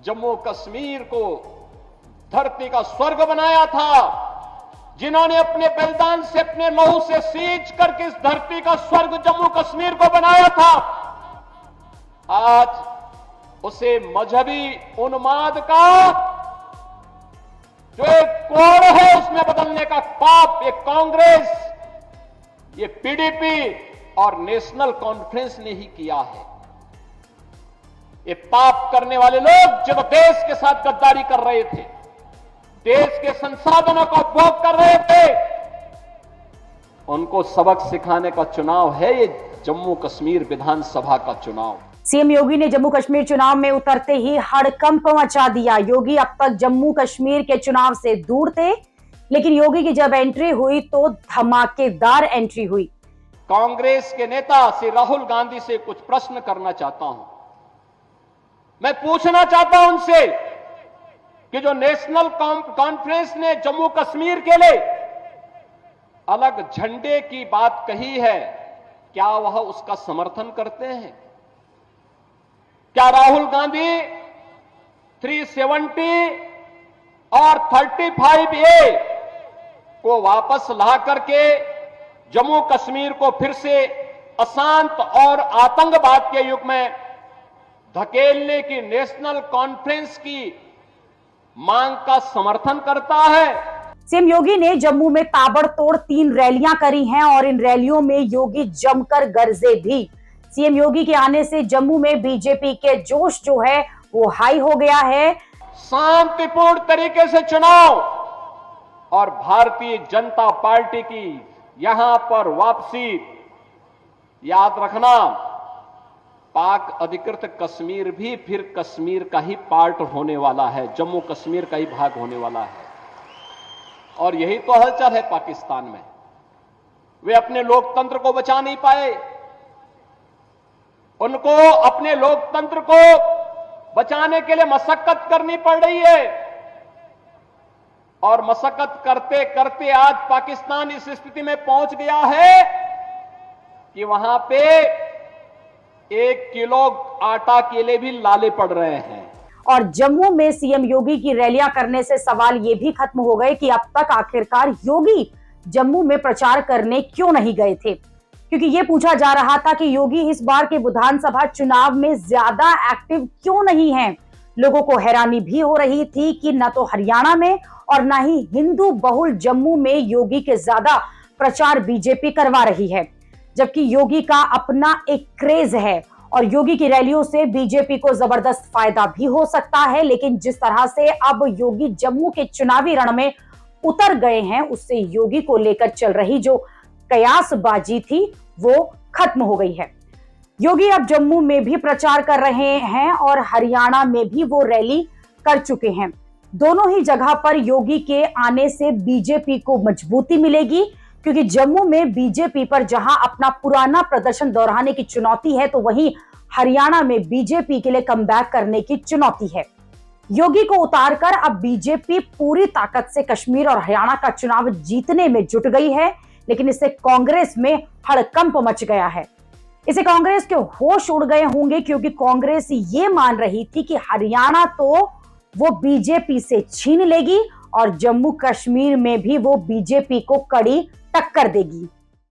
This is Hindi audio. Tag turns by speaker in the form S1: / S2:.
S1: जम्मू कश्मीर को धरती का स्वर्ग बनाया था, जिन्होंने अपने बलिदान से, अपने लहू से सींच करके इस धरती का स्वर्ग जम्मू कश्मीर को बनाया था, आज उसे मजहबी उन्माद का जो एक कोड़ है उसमें बदलने का पाप ये कांग्रेस, ये पीडीपी और नेशनल कॉन्फ्रेंस ने ही किया है। ये पाप करने वाले लोग जो देश के साथ गद्दारी कर रहे थे, देश के संसाधनों का उपभोग कर रहे थे, उनको सबक सिखाने का चुनाव है ये जम्मू कश्मीर विधानसभा का चुनाव।
S2: सीएम योगी ने जम्मू कश्मीर चुनाव में उतरते ही हड़कंप मचा दिया। योगी अब तक जम्मू कश्मीर के चुनाव से दूर थे, लेकिन योगी की जब एंट्री हुई तो धमाकेदार एंट्री हुई।
S1: कांग्रेस के नेता श्री राहुल गांधी से कुछ प्रश्न करना चाहता हूं। मैं पूछना चाहता हूं उनसे कि जो नेशनल कॉन्फ्रेंस ने जम्मू कश्मीर के लिए अलग झंडे की बात कही है, क्या वह उसका समर्थन करते हैं? क्या राहुल गांधी 370 और 35A को वापस ला करके जम्मू कश्मीर को फिर से अशांत और आतंकवाद के युग में धकेलने की नेशनल कॉन्फ्रेंस की मांग का समर्थन करता है?
S2: सीएम योगी ने जम्मू में ताबड़तोड़ 3 रैलियां करी हैं और इन रैलियों में योगी जमकर गरजे भी। सीएम योगी के आने से जम्मू में बीजेपी के जोश जो है वो हाई हो गया है।
S1: शांतिपूर्ण तरीके से चुनाव और भारतीय जनता पार्टी की यहां पर वापसी, याद रखना, पाक अधिकृत कश्मीर भी फिर कश्मीर का ही पार्ट होने वाला है, जम्मू कश्मीर का ही भाग होने वाला है। और यही तो हलचल है पाकिस्तान में। वे अपने लोकतंत्र को बचा नहीं पाए, उनको अपने लोकतंत्र को बचाने के लिए मशक्कत करनी पड़ रही है और मशक्कत करते करते आज पाकिस्तान इस स्थिति में पहुंच गया है कि वहां पे 1 किलो आटा के लिए भी लाले पड़ रहे हैं।
S2: और जम्मू में सीएम योगी की रैलियां करने से सवाल ये भी खत्म हो गए कि अब तक आखिरकार योगी जम्मू में प्रचार करने क्यों नहीं गए थे, क्योंकि ये पूछा जा रहा था कि योगी इस बार के विधानसभा चुनाव में ज्यादा एक्टिव क्यों नहीं हैं। लोगों को हैरानी भी हो रही थी कि न तो हरियाणा में और न ही हिंदू बहुल जम्मू में योगी के ज्यादा प्रचार बीजेपी करवा रही है, जबकि योगी का अपना एक क्रेज है और योगी की रैलियों से बीजेपी को जबरदस्त फायदा भी हो सकता है। लेकिन जिस तरह से अब योगी जम्मू के चुनावी रण में उतर गए हैं, उससे योगी को लेकर चल रही जो कयासबाजी थी वो खत्म हो गई है। योगी अब जम्मू में भी प्रचार कर रहे हैं और हरियाणा में भी वो रैली कर चुके हैं। दोनों ही जगह पर योगी के आने से बीजेपी को मजबूती मिलेगी, क्योंकि जम्मू में बीजेपी पर जहां अपना पुराना प्रदर्शन दोहराने की चुनौती है, तो वहीं हरियाणा में बीजेपी के लिए कमबैक करने की चुनौती है। योगी को उतारकर अब बीजेपी पूरी ताकत से कश्मीर और हरियाणा का चुनाव जीतने में जुट गई है, लेकिन इससे कांग्रेस में हड़कंप मच गया है। इसे कांग्रेस के होश उड़ गए होंगे, क्योंकि कांग्रेस ये मान रही थी कि हरियाणा तो वो बीजेपी से छीन लेगी और जम्मू कश्मीर में भी वो बीजेपी को कड़ी टक्कर देगी।